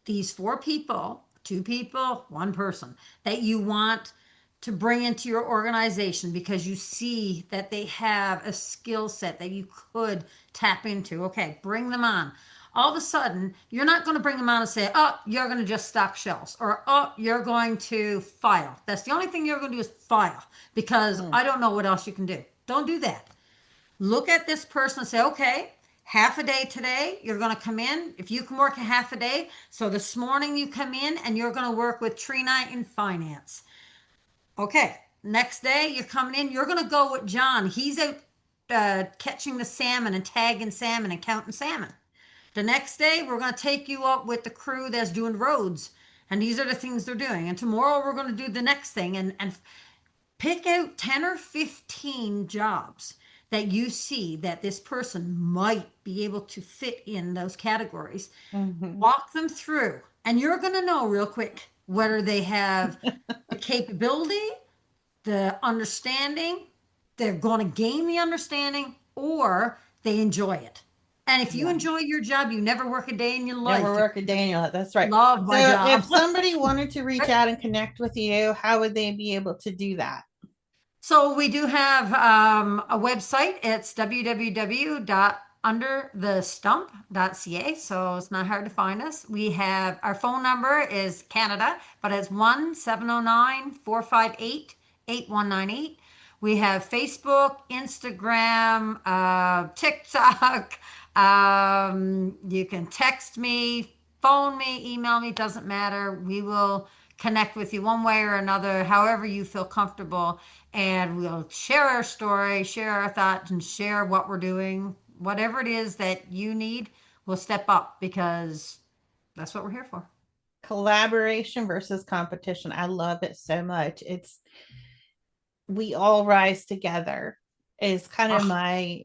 these four people, two people, one person that you want to bring into your organization because you see that they have a skill set that you could tap into. Okay, bring them on. All of a sudden, you're not going to bring them on and say, oh, you're going to just stock shelves, or oh, you're going to file. That's the only thing you're going to do is file, because Mm. I don't know what else you can do. Don't do that. Look at this person and say, okay, half a day today, you're going to come in. If you can work a half a day, so this morning you come in and you're going to work with Trina in finance. Okay, next day you're coming in, you're going to go with John. He's out catching the salmon and tagging salmon and counting salmon. The next day, we're going to take you up with the crew that's doing roads. And these are the things they're doing. And tomorrow, we're going to do the next thing. And pick out 10 or 15 jobs that you see that this person might be able to fit in those categories. Mhm. Walk them through, and you're going to know real quick whether they have the capability, the understanding, they're going to gain the understanding, or they enjoy it. And if you Yeah. enjoy your job, you never work a day in your Never life. work a day in your life. That's right. Love my So job. if somebody wanted to reach out and connect with you, how would they be able to do that? So we do have a website. It's www.underthestump.ca. So it's not hard to find us. We have our phone number is Canada, but it's 1-709-458-8198. We have Facebook, Instagram, TikTok. You can text me, phone me, email me, doesn't matter. We will connect with you one way or another, however you feel comfortable. And we'll share our story, share our thoughts, and share what we're doing. Whatever it is that you need, we'll step up, because that's what we're here for. Collaboration versus competition. I love it so much. It's we all rise together is kind of Oh, my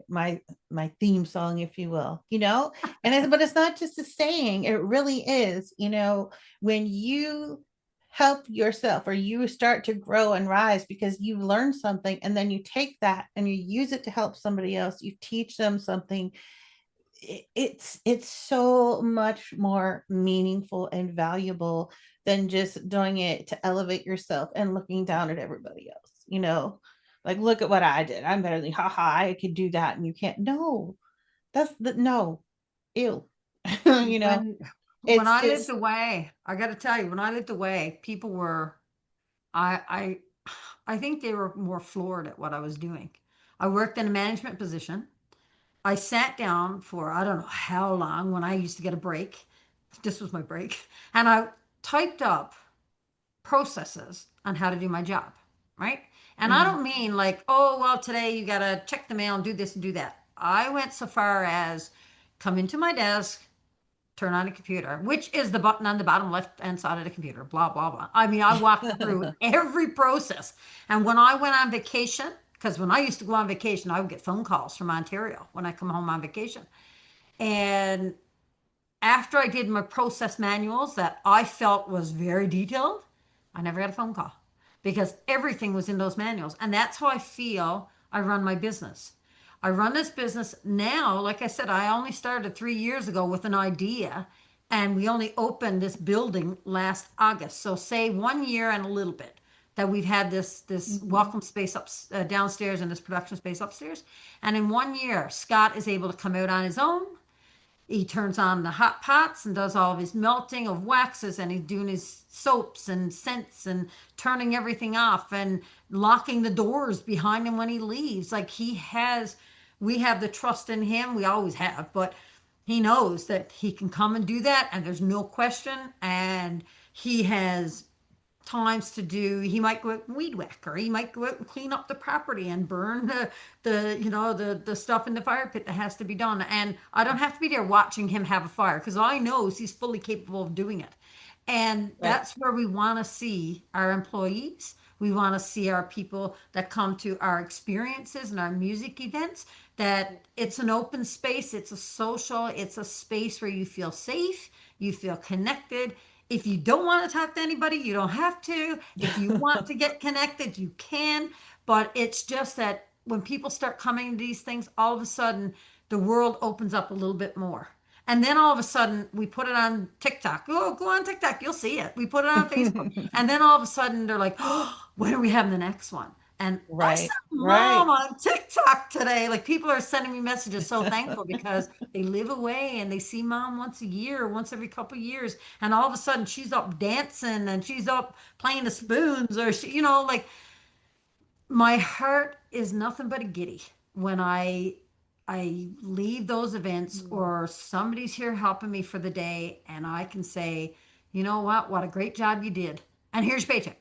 theme song, if you will, and but it's not just a saying, it really is, when you help yourself or you start to grow and rise because you learn something and then you take that and you use it to help somebody else, you teach them something, it's so much more meaningful and valuable than just doing it to elevate yourself and looking down at everybody else, like look at what I did, I'm better than, haha, I could do that and you can't. No, that's the no, ew. you know when when it's I lived just away, I got to tell you, when I lived away, people were, I I think they were more floored at what I was doing. I worked in a management position. I sat down for I don't know how long when I used to get a break. This was my break. And I typed up processes on how to do my job, right? And I mhm, don't mean like, oh, well, today you got to check the mail and do this and do that. I went so far as come into my desk, turn on a computer, which is the button on the bottom left hand side of the computer, blah, blah, blah. I mean, I walked through every process. And when I went on vacation, because when I used to go on vacation, I would get phone calls from Ontario when I come home on vacation. And after I did my process manuals that I felt was very detailed, I never got a phone call because everything was in those manuals. And that's how I feel I run my business. I run this business now, like I said, I only started 3 years ago with an idea, and we only opened this building last August. So say 1 year and a little bit that we've had this Mhm. welcome space up downstairs and this production space upstairs. And in 1 year, Scott is able to come out on his own. He turns on the hot pots and does all of his melting of waxes, and he's doing his soaps and scents and turning everything off and locking the doors behind him when he leaves. Like he has, we have the trust in him. We always have, but he knows that he can come and do that, and there's no question. And he has times to do, he might go out and weed whack, or he might go out and clean up the property and burn the stuff in the fire pit that has to be done. And I don't have to be there watching him have a fire because I know he's fully capable of doing it. And Right. that's where we want to see our employees. We want to see our people that come to our experiences and our music events, that it's an open space, it's a social, it's a space where you feel safe, you feel connected. If you don't want to talk to anybody, you don't have to. If you want to get connected, you can. But it's just that when people start coming to these things, all of a sudden the world opens up a little bit more. And then all of a sudden we put it on TikTok. Oh, go on TikTok, you'll see it. We put it on Facebook. And then all of a sudden they're like, oh, when are we having the next one? And I saw Right. mom Right. on TikTok today. Like people are sending me messages so thankful because they live away and they see mom once a year, once every couple of years. And all of a sudden she's up dancing and she's up playing the spoons, or she, like my heart is nothing but a giddy when I leave those events Mm. or somebody's here helping me for the day and I can say, you know what a great job you did. And here's your paycheck.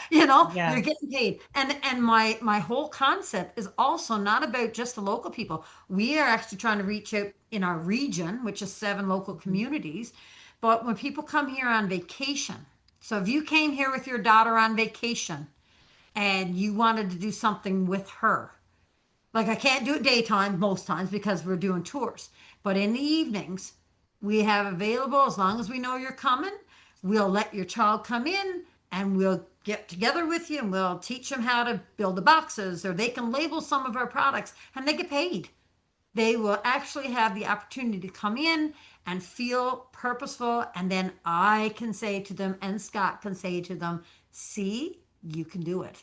You're Yes. getting paid. And my whole concept is also not about just the local people. We are actually trying to reach out in our region, which is 7 local Mhm. communities. But when people come here on vacation, so if you came here with your daughter on vacation and you wanted to do something with her. Like I can't do it daytime most times because we're doing tours, but in the evenings we have available as long as we know you're coming. We'll let your child come in and we'll get together with you and we'll teach them how to build the boxes, or they can label some of our products and they get paid. They will actually have the opportunity to come in and feel purposeful. And then I can say to them, and Scott can say to them, see, you can do it.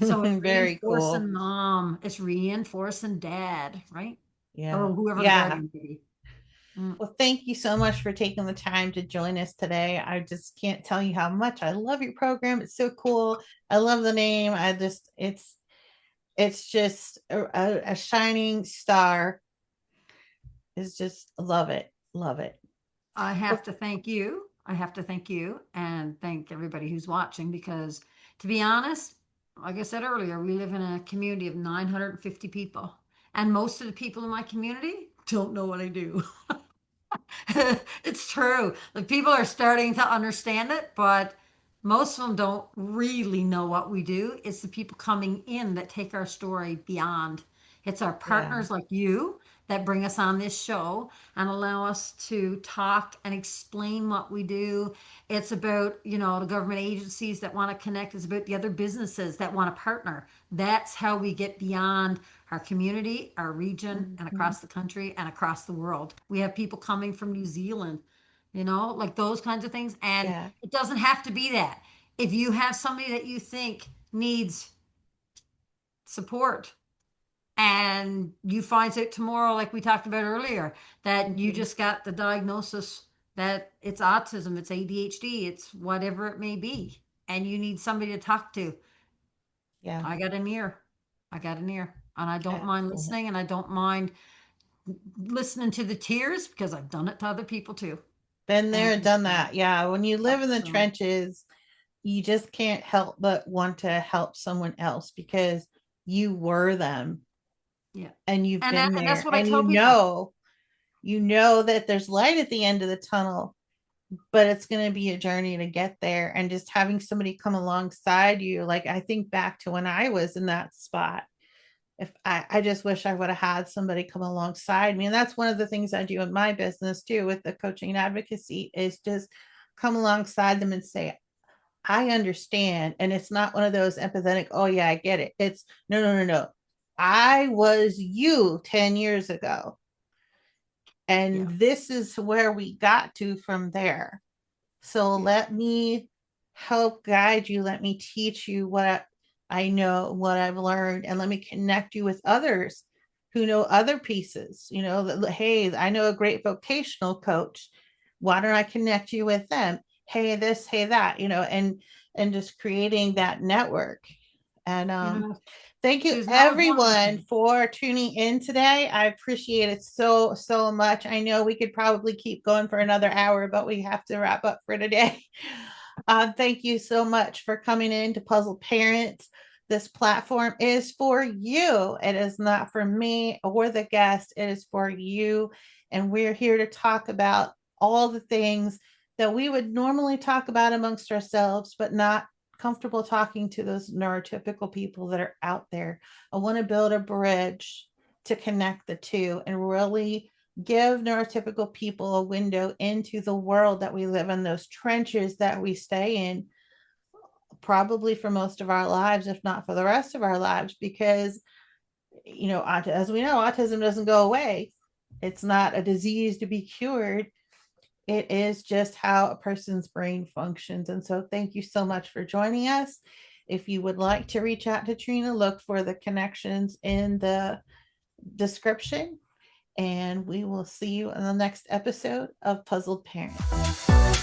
So it's Very cool. reinforcing mom, it's reinforcing dad, right? Yeah. Or whoever the Yeah. guardian may be. Mm. Well, thank you so much for taking the time to join us today. I just can't tell you how much I love your program. It's so cool. I love the name. It's just a shining star. It's just love it. Love it. I Well, have to thank you. I have to thank you and thank everybody who's watching because, to be honest, like I said earlier, we live in a community of 950 people. And most of the people in my community don't know what I do. It's true. Like people are starting to understand it, but most of them don't really know what we do. It's the people coming in that take our story beyond. It's our yeah. partners like you that bring us on this show and allow us to talk and explain what we do. It's about, the government agencies that want to connect. It's about the other businesses that want to partner. That's how we get beyond our community, our region, and Mhm. across the country and across the world. We have people coming from New Zealand, like those kinds of things. And Yeah. it doesn't have to be that. If you have somebody that you think needs support and you find out tomorrow, like we talked about earlier, that you Mhm. just got the diagnosis that it's autism, it's ADHD, it's whatever it may be, and you need somebody to talk to, Yeah. I got an ear. I got an ear. And I don't mind Excellent. listening and I don't mind listening to the tears because I've done it to other people too. Been there, And done that. Yeah. When you live in the so trenches, you just can't help but want to help someone else because you were them. Yeah. and you've been And that's there, what I and tell people. you know that there's light at the end of the tunnel, but it's going to be a journey to get there. And just having somebody come alongside you, like I think back to when I was in that spot. If I just wish I would have had somebody come alongside me. And that's one of the things I do in my business too with the coaching and advocacy is just come alongside them and say, I understand. And it's not one of those empathetic, oh yeah, I get it. It's no, no, no, no. I was you 10 years ago. Yeah. And this is where we got to from there. So Yeah. let me help guide you. Let me teach you what I know, what I've learned, and let me connect you with others who know other pieces. You know, that, hey, I know a great vocational coach. Why don't I connect you with them? Hey, this, hey, that, and just creating that network. And You know, thank you Susan, that was one of the everyone things. for tuning in today. I appreciate it so, so much. I know we could probably keep going for another hour, but we have to wrap up for today. Thank you so much for coming in to Puzzle Parents. This platform is for you. It is not for me or the guest. It is for you. And we're here to talk about all the things that we would normally talk about amongst ourselves, but not comfortable talking to those neurotypical people that are out there. I want to build a bridge to connect the two and really give neurotypical people a window into the world that we live in, those trenches that we stay in, probably for most of our lives, if not for the rest of our lives, because, as we know, autism doesn't go away. It's not a disease to be cured. It is just how a person's brain functions. And so, thank you so much for joining us. If you would like to reach out to Trina, look for the connections in the description. And we will see you in the next episode of Puzzled Parents.